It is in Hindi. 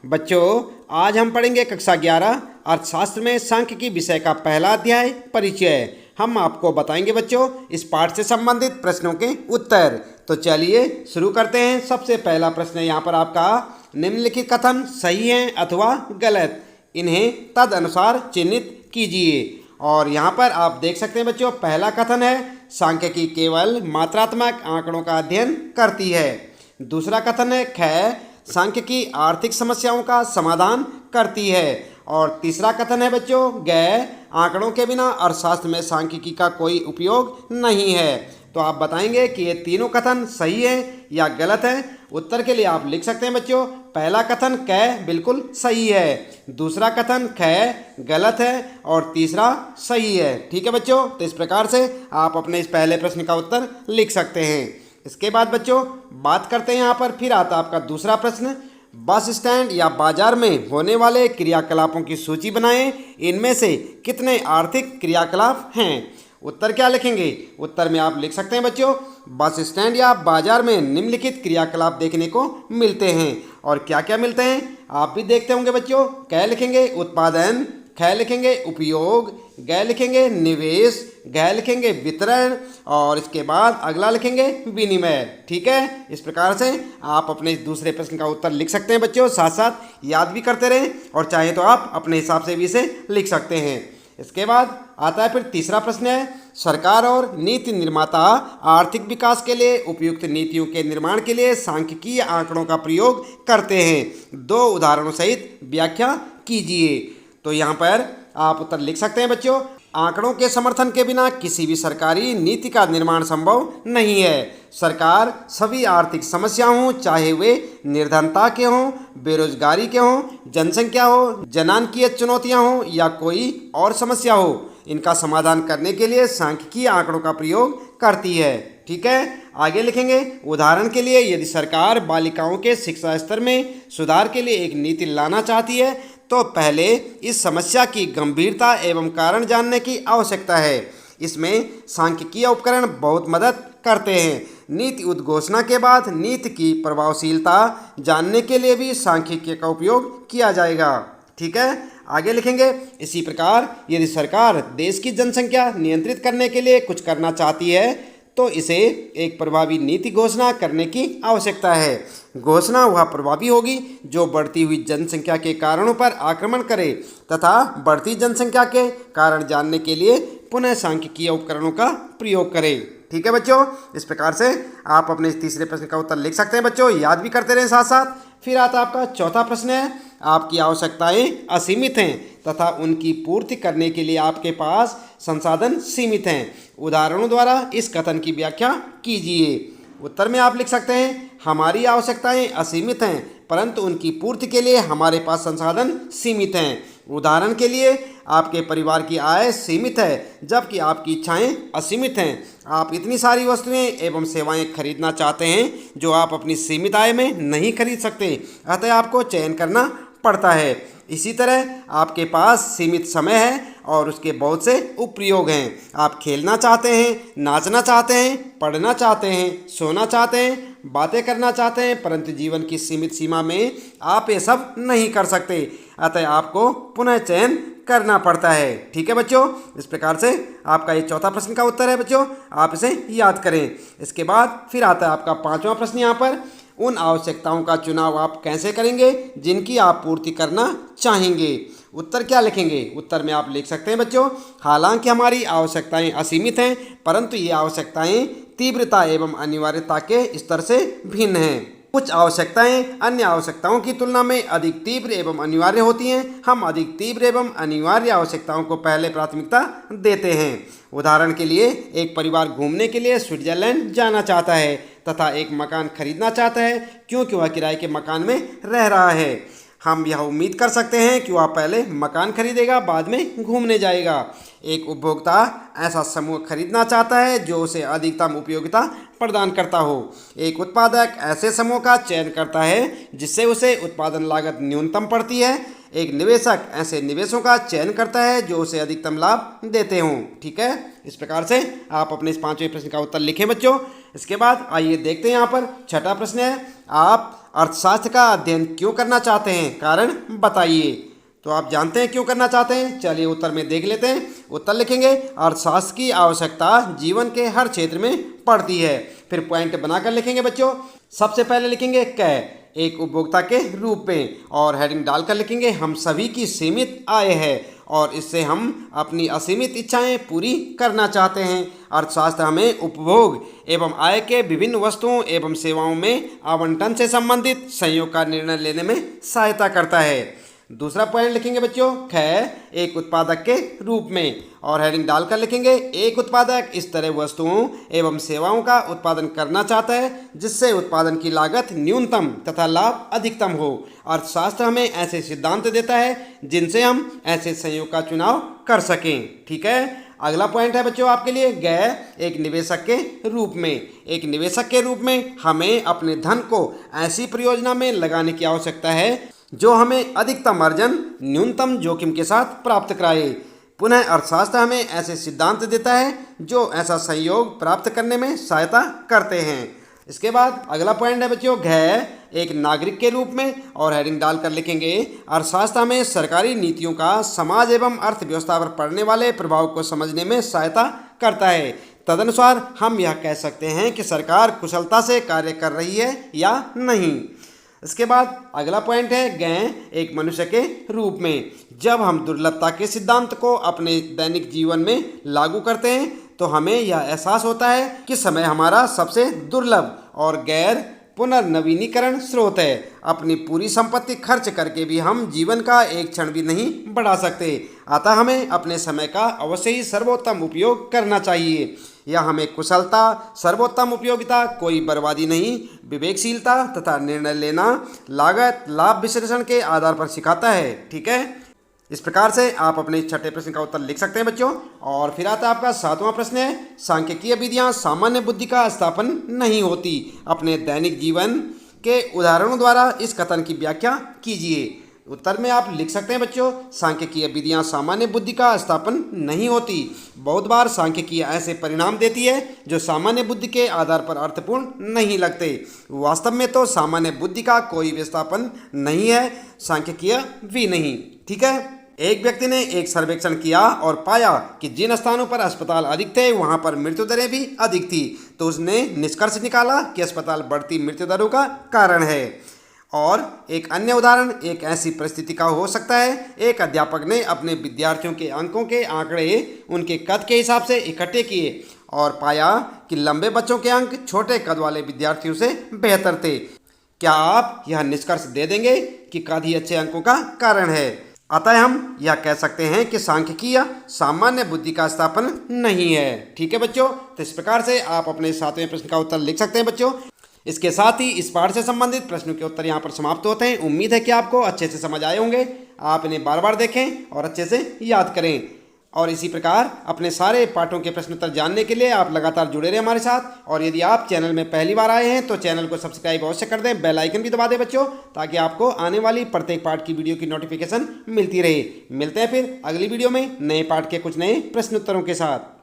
बच्चों, आज हम पढ़ेंगे कक्षा 11 अर्थशास्त्र में सांख्यिकी विषय का पहला अध्याय परिचय। हम आपको बताएंगे बच्चों इस पाठ से संबंधित प्रश्नों के उत्तर। तो चलिए शुरू करते हैं। सबसे पहला प्रश्न है यहाँ पर आपका, निम्नलिखित कथन सही हैं अथवा गलत, इन्हें तद अनुसार चिन्हित कीजिए। और यहाँ पर आप देख सकते हैं बच्चों, पहला कथन है सांख्यिकी केवल मात्रात्मक आंकड़ों का अध्ययन करती है। दूसरा कथन है ख सांख्यिकी आर्थिक समस्याओं का समाधान करती है। और तीसरा कथन है बच्चों ग आंकड़ों के बिना अर्थशास्त्र में सांख्यिकी का कोई उपयोग नहीं है। तो आप बताएंगे कि ये तीनों कथन सही है या गलत है। उत्तर के लिए आप लिख सकते हैं बच्चों, पहला कथन क बिल्कुल सही है, दूसरा कथन ख गलत है और तीसरा सही है। ठीक है बच्चों, तो इस प्रकार से आप अपने इस पहले प्रश्न का उत्तर लिख सकते हैं। इसके बाद बच्चों बात करते हैं यहाँ पर, फिर आता आपका दूसरा प्रश्न, बस स्टैंड या बाजार में होने वाले क्रियाकलापों की सूची बनाएं, इनमें से कितने आर्थिक क्रियाकलाप हैं। उत्तर क्या लिखेंगे। उत्तर में आप लिख सकते हैं बच्चों, बस स्टैंड या बाजार में निम्नलिखित क्रियाकलाप देखने को मिलते हैं। और क्या क्या मिलते हैं आप भी देखते होंगे बच्चों। क लिखेंगे उत्पादन, ख लिखेंगे उपयोग, ग लिखेंगे निवेश, घ लिखेंगे वितरण और इसके बाद अगला लिखेंगे विनिमय। ठीक है, इस प्रकार से आप अपने दूसरे प्रश्न का उत्तर लिख सकते हैं बच्चों। साथ साथ याद भी करते रहें और चाहे तो आप अपने हिसाब से भी इसे लिख सकते हैं। इसके बाद आता है फिर तीसरा प्रश्न है, सरकार और नीति निर्माता आर्थिक विकास के लिए उपयुक्त नीतियों के निर्माण के लिए सांख्यिकीय आंकड़ों का प्रयोग करते हैं। दो उदाहरणों सहित व्याख्या कीजिए। तो यहाँ पर आप उत्तर लिख सकते हैं बच्चों, आंकड़ों के समर्थन के बिना किसी भी सरकारी नीति का निर्माण संभव नहीं है। सरकार सभी आर्थिक समस्या हों, चाहे वे निर्धनता के हों, बेरोजगारी के हों, जनसंख्या हो, जनांकीय चुनौतियां हों या कोई और समस्या हो, इनका समाधान करने के लिए सांख्यिकीय आंकड़ों का प्रयोग करती है। ठीक है, आगे लिखेंगे उदाहरण के लिए, यदि सरकार बालिकाओं के शिक्षा स्तर में सुधार के लिए एक नीति लाना चाहती है तो पहले इस समस्या की गंभीरता एवं कारण जानने की आवश्यकता है। इसमें सांख्यिकीय उपकरण बहुत मदद करते हैं। नीति उद्घोषणा के बाद नीति की प्रभावशीलता जानने के लिए भी सांख्यिकी का उपयोग किया जाएगा। ठीक है, आगे लिखेंगे इसी प्रकार यदि सरकार देश की जनसंख्या नियंत्रित करने के लिए कुछ करना चाहती है तो इसे एक प्रभावी नीति घोषणा करने की आवश्यकता है। घोषणा वह प्रभावी होगी जो बढ़ती हुई जनसंख्या के कारणों पर आक्रमण करे तथा बढ़ती जनसंख्या के कारण जानने के लिए पुनः सांख्यिकीय उपकरणों का प्रयोग करे। ठीक है बच्चों, इस प्रकार से आप अपने तीसरे प्रश्न का उत्तर लिख सकते हैं बच्चों, याद भी करते रहें साथ साथ। फिर आता आपका चौथा प्रश्न है, आपकी आवश्यकताएं असीमित हैं तथा उनकी पूर्ति करने के लिए आपके पास संसाधन सीमित हैं। उदाहरणों द्वारा इस कथन की व्याख्या कीजिए। उत्तर में आप लिख सकते हैं, हमारी आवश्यकताएं असीमित हैं परंतु उनकी पूर्ति के लिए हमारे पास संसाधन सीमित हैं। उदाहरण के लिए, आपके परिवार की आय सीमित है जबकि आपकी इच्छाएं असीमित हैं। आप इतनी सारी वस्तुएं एवं सेवाएं खरीदना चाहते हैं जो आप अपनी सीमित आय में नहीं खरीद सकते, अतः आपको चयन करना पड़ता है। इसी तरह आपके पास सीमित समय है और उसके बहुत से उपयोग हैं। आप खेलना चाहते हैं, नाचना चाहते हैं, पढ़ना चाहते हैं, सोना चाहते हैं, बातें करना चाहते हैं, परंतु जीवन की सीमित सीमा में आप ये सब नहीं कर सकते, अतः आपको पुनः चयन करना पड़ता है। ठीक है बच्चों, इस प्रकार से आपका ये चौथा प्रश्न का उत्तर है बच्चों, आप इसे याद करें। इसके बाद फिर आता है आपका पांचवा प्रश्न यहाँ पर, उन आवश्यकताओं का चुनाव आप कैसे करेंगे जिनकी आप पूर्ति करना चाहेंगे। उत्तर क्या लिखेंगे। उत्तर में आप लिख सकते हैं बच्चों, हालांकि हमारी आवश्यकताएं असीमित हैं परंतु ये आवश्यकताएं तीव्रता एवं अनिवार्यता के स्तर से भिन्न हैं। कुछ आवश्यकताएं अन्य आवश्यकताओं की तुलना में अधिक तीव्र एवं अनिवार्य होती हैं। हम अधिक तीव्र एवं अनिवार्य आवश्यकताओं को पहले प्राथमिकता देते हैं। उदाहरण के लिए, एक परिवार घूमने के लिए स्विट्जरलैंड जाना चाहता है तथा एक मकान खरीदना चाहता है क्योंकि वह किराए के मकान में रह रहा है। हम यह उम्मीद कर सकते हैं कि वह पहले मकान खरीदेगा बाद में घूमने जाएगा। एक उपभोक्ता ऐसा समूह खरीदना चाहता है जो उसे अधिकतम उपयोगिता प्रदान करता हो। एक उत्पादक ऐसे समूह का चयन करता है जिससे उसे उत्पादन लागत न्यूनतम पड़ती है। एक निवेशक ऐसे निवेशों का चयन करता है जो उसे अधिकतम लाभ देते हों। ठीक है, इस प्रकार से आप अपने इस पांचवें प्रश्न का उत्तर लिखें बच्चों। इसके बाद आइए देखते हैं यहाँ पर छठा प्रश्न है, आप अर्थशास्त्र का अध्ययन क्यों करना चाहते हैं, कारण बताइए। तो आप जानते हैं क्यों करना चाहते हैं, चलिए उत्तर में देख लेते हैं। उत्तर लिखेंगे, अर्थशास्त्र की आवश्यकता जीवन के हर क्षेत्र में पड़ती है। फिर पॉइंट बनाकर लिखेंगे बच्चों। सबसे पहले लिखेंगे क, एक उपभोक्ता के रूप में, और हेडिंग डालकर लिखेंगे हम सभी की सीमित आय है और इससे हम अपनी असीमित इच्छाएं पूरी करना चाहते हैं। अर्थशास्त्र हमें उपभोग एवं आय के विभिन्न वस्तुओं एवं सेवाओं में आवंटन से संबंधित संयोग का निर्णय लेने में सहायता करता है। दूसरा पॉइंट लिखेंगे बच्चों, ख, एक उत्पादक के रूप में, और हेडिंग डालकर लिखेंगे एक उत्पादक इस तरह वस्तुओं एवं सेवाओं का उत्पादन करना चाहता है जिससे उत्पादन की लागत न्यूनतम तथा लाभ अधिकतम हो। अर्थशास्त्र हमें ऐसे सिद्धांत देता है जिनसे हम ऐसे संयोग का चुनाव कर सकें। ठीक है, अगला पॉइंट है बच्चों आपके लिए, ग, एक निवेशक के रूप में। एक निवेशक के रूप में हमें अपने धन को ऐसी परियोजना में लगाने की आवश्यकता है जो हमें अधिकतम अर्जन न्यूनतम जोखिम के साथ प्राप्त कराए। पुनः अर्थशास्त्र हमें ऐसे सिद्धांत देता है जो ऐसा संयोग प्राप्त करने में सहायता करते हैं। इसके बाद अगला पॉइंट है बच्चों, घ, एक नागरिक के रूप में, और हेडिंग डालकर लिखेंगे अर्थशास्त्र हमें सरकारी नीतियों का समाज एवं अर्थव्यवस्था पर पड़ने वाले प्रभाव को समझने में सहायता करता है। तदनुसार हम यह कह सकते हैं कि सरकार कुशलता से कार्य कर रही है या नहीं। इसके बाद अगला पॉइंट है, ग, एक मनुष्य के रूप में। जब हम दुर्लभता के सिद्धांत को अपने दैनिक जीवन में लागू करते हैं तो हमें यह एहसास होता है कि समय हमारा सबसे दुर्लभ और गैर पुनर्नवीनीकरण स्रोत है। अपनी पूरी संपत्ति खर्च करके भी हम जीवन का एक क्षण भी नहीं बढ़ा सकते, अतः हमें अपने समय का अवश्य ही सर्वोत्तम उपयोग करना चाहिए। यह हमें कुशलता, सर्वोत्तम उपयोगिता, कोई बर्बादी नहीं, विवेकशीलता तथा निर्णय लेना, लागत लाभ विश्लेषण के आधार पर सिखाता है। ठीक है, इस प्रकार से आप अपने छठे प्रश्न का उत्तर लिख सकते हैं बच्चों। और फिर आता है आपका सातवां प्रश्न है, सांख्यिकीय विधियां सामान्य बुद्धि का स्थापन नहीं होती। अपने दैनिक जीवन के उदाहरणों द्वारा इस कथन की व्याख्या कीजिए। उत्तर में आप लिख सकते हैं बच्चों, सांख्यिकीय विधियां सामान्य बुद्धि का स्थापन नहीं होती। बहुत बार सांख्यिकीय ऐसे परिणाम देती है जो सामान्य बुद्धि के आधार पर अर्थपूर्ण नहीं लगते। वास्तव में तो सामान्य बुद्धि का कोई विस्थापन नहीं है, सांख्यिकीय भी नहीं। ठीक है, एक व्यक्ति ने एक सर्वेक्षण किया और पाया कि जिन स्थानों पर अस्पताल अधिक थे वहां पर मृत्यु दरें भी अधिक थी, तो उसने निष्कर्ष निकाला कि अस्पताल बढ़ती मृत्यु दरों का कारण है। और एक अन्य उदाहरण एक ऐसी परिस्थिति का हो सकता है, एक अध्यापक ने अपने विद्यार्थियों के अंकों के आंकड़े उनके कद के हिसाब से इकट्ठे किए और पाया कि लंबे बच्चों के अंक छोटे कद वाले विद्यार्थियों से बेहतर थे। क्या आप यह निष्कर्ष दे देंगे कि कद ही अच्छे अंकों का कारण है? अतः हम यह कह सकते हैं कि सांख्यिकीय सामान्य बुद्धि का स्थापन नहीं है। ठीक है बच्चों, तो इस प्रकार से आप अपने सातवें प्रश्न का उत्तर लिख सकते हैं बच्चों। इसके साथ ही इस पाठ से संबंधित प्रश्नों के उत्तर यहाँ पर समाप्त होते हैं। उम्मीद है कि आपको अच्छे से समझ आए होंगे। आप इन्हें बार बार देखें और अच्छे से याद करें। और इसी प्रकार अपने सारे पाठों के प्रश्न उत्तर जानने के लिए आप लगातार जुड़े रहें हमारे साथ। और यदि आप चैनल में पहली बार आए हैं तो चैनल को सब्सक्राइब अवश्य कर दें, बेल आइकन भी दबा दें बच्चों, ताकि आपको आने वाली प्रत्येक पाठ की वीडियो की नोटिफिकेशन मिलती रहे। मिलते हैं फिर अगली वीडियो में नए पाठ के कुछ नए प्रश्न उत्तरों के साथ।